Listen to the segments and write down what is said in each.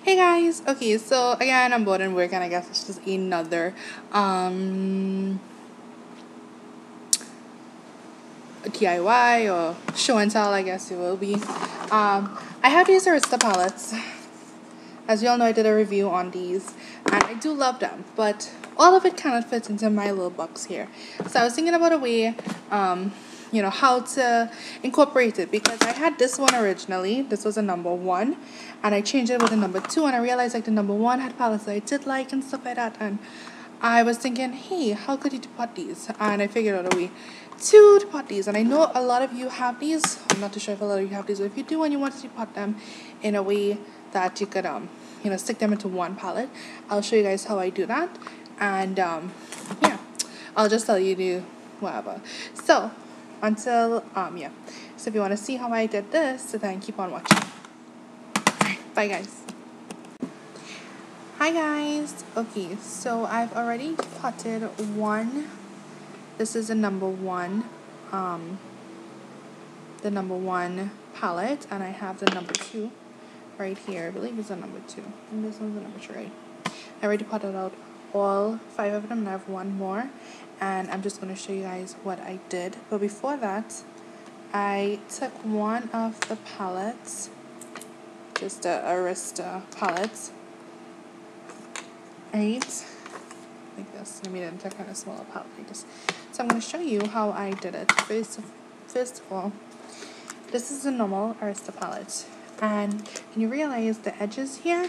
Hey guys, okay, so again I'm bored and work and I guess it's just another DIY or show and tell, I guess it will be. I have these Arista palettes. As you all know, I did a review on these and I do love them, but all of it kind of fits into my little box here. So I was thinking about a way, how to incorporate it, because I had this one originally. This was a number one and I changed it with a number two, and I realized like the number one had palettes that I did like and stuff like that, and I was thinking, hey, how could you pot these? And I figured out a way to pot these. And I know a lot of you have these. I'm not too sure if a lot of you have these, but if you do and you want to pot them in a way that you could stick them into one palette, I'll show you guys how I do that. And yeah, I'll just tell you to do whatever. So until so if you want to see how I did this, then keep on watching. Bye guys. Hi guys. Okay, so I've already potted one. This is the number one palette, and I have the number two right here. I believe it's the number two, and this one's the number three. I already potted out all 5 of them, and I have one more, and I'm just going to show you guys what I did. But before that, I took one of the palettes, just the Arista palettes, right, like this. I made it into kind of smaller palette like this. So I'm going to show you how I did it. First of all, this is a normal Arista palette, and can you realize the edges here,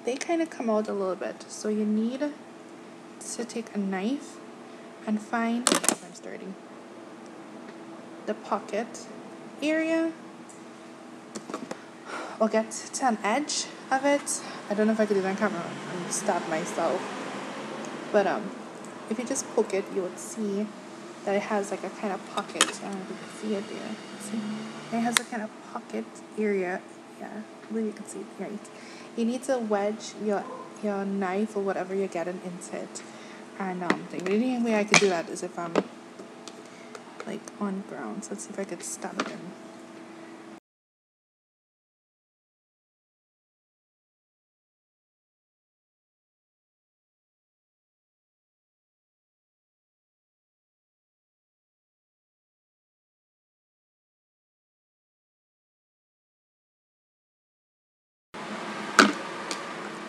they kind of come out a little bit, so you need to take a knife and find, I'm starting, the pocket area, or get to an edge of it. I don't know if I could do that on camera and stab myself, but if you just poke it, you would see that it has like a kind of pocket. I don't know if you can see it there. See? It has a kind of pocket area. Yeah, I believe you can see it right. You need to wedge your knife or whatever you're getting into it. And the only way I could do that is if I'm like on ground. So let's see if I could stab it in.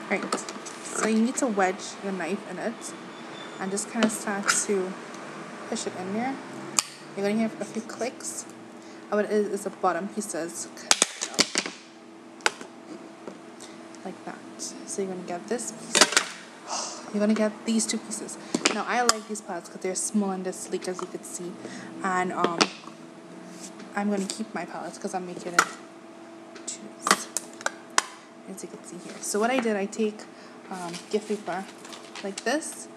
Right. So you need to wedge your knife in it and just kind of start to push it in there. You're going to hear a few clicks. And what it is the bottom pieces like that. So you're going to get this piece. You're going to get these two pieces. Now I like these palettes because they're small and they're sleek, as you can see. And I'm going to keep my palettes because I'm making it choose, as you can see here. So what I did, I take gift paper like this,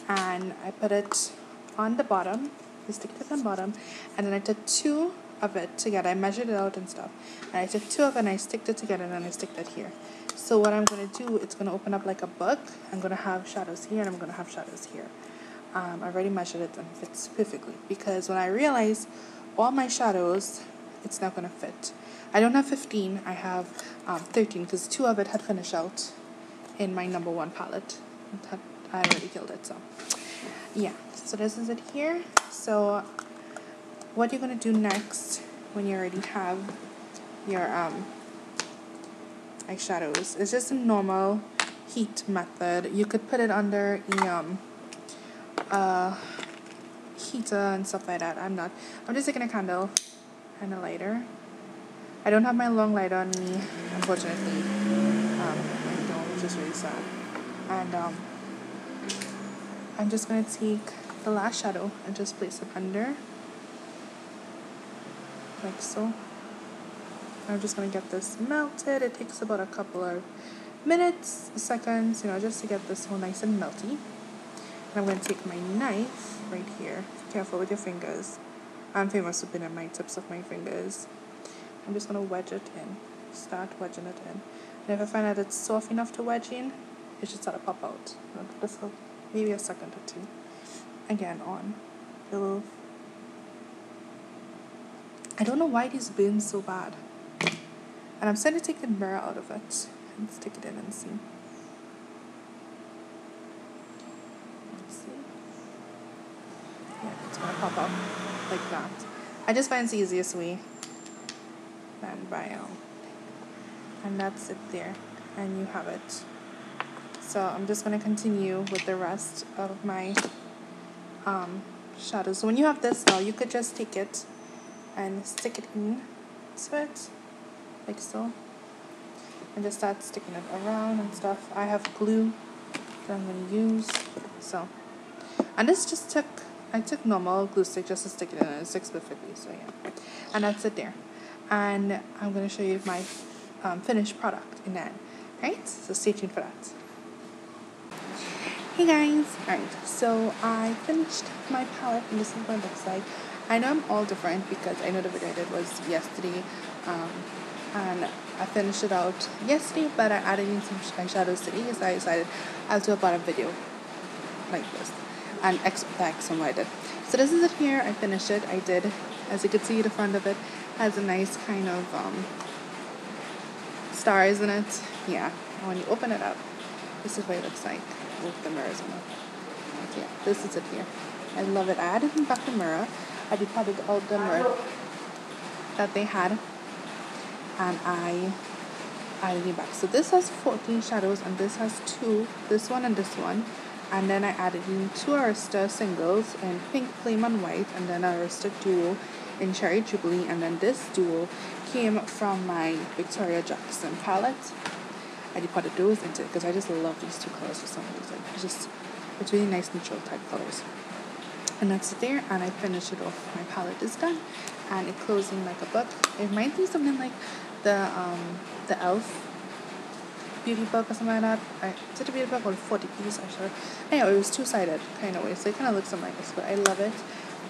and I put it on the bottom. I stick it on the bottom, and then I took 2 of it together. I measured it out and stuff, and I took 2 of it and I sticked it together, and then I stick that here. So what I'm going to do, it's going to open up like a book. I'm going to have shadows here, and I'm going to have shadows here. I already measured it and it fits perfectly, because when I realized all my shadows, it's not going to fit. I don't have 15, I have 13, because 2 of it had finished out in my number one palette. I already killed it, so yeah. So this is it here. So what you're going to do next, when you already have your eyeshadows, is just a normal heat method. You could put it under a heater and stuff like that. I'm just taking a candle and a lighter. I don't have my long lighter on me, unfortunately. I don't, which is really sad. And I'm just going to take the last shadow and just place it under, like so. I'm just going to get this melted. It takes about a couple of minutes, seconds, just to get this whole nice and melty. And I'm going to take my knife right here. Careful with your fingers. I'm famous for putting at my tips of my fingers. I'm just going to wedge it in. Start wedging it in. And if I find that it's soft enough to wedge in, it should start to pop out. This will maybe a second or two. Again, on. I don't know why these burn so bad. And I'm starting to take the mirror out of it. can stick it in and see. Let's see. Yeah, it's gonna pop up like that. I just find it's the easiest way than by and that's it there, and you have it. So I'm just gonna continue with the rest of my shadows. So when you have this now, you could just take it and stick it in to it like so, and just start sticking it around and stuff. I have glue that I'm going to use, so, and this just I took normal glue stick just to stick it in, and it sticks perfectly, so yeah, and that's it there. And I'm going to show you my finished product in that, right? So stay tuned for that. Hey guys, alright, so I finished my palette and this is what it looks like. I know I'm all different because I know the video I did was yesterday, and I finished it out yesterday, but I added in some eyeshadows today, so I decided I'll do a bottom video like this and expect some what I did. So this is it here. I finished it. I did, as you can see, the front of it has a nice kind of stars in it. Yeah, and when you open it up, this is what it looks like with the mirrors on it. Yeah, this is it here. I love it. I added in back the mirror. I departed out the mirror that they had, and I added it back. So this has 14 shadows, and this has 2, this one and this one, and then I added in 2 Arista singles in pink, flame and white, and then Arista duo in cherry jubilee, and then this duo came from my Victoria Jackson palette. I departed those into it because I just love these 2 colors for some reason. It's really nice neutral type colors. And that's it there, and I finished it off. My palette is done, and it's closing like a book. It reminds me something like the Elf beauty book or something like that. Is it a beauty book or 40 piece? I'm sure. Anyway, it was 2-sided kind of way, so it kind of looks something like this, but I love it,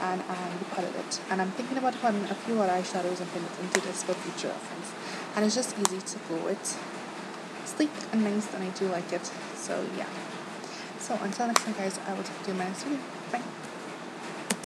and I departed it. And I'm thinking about putting a few other eyeshadows and things into this for future reference. And it's just easy to go with. Sleek and nice, and I do like it. So yeah. So until next time, guys, I will talk to you in my next video. Bye.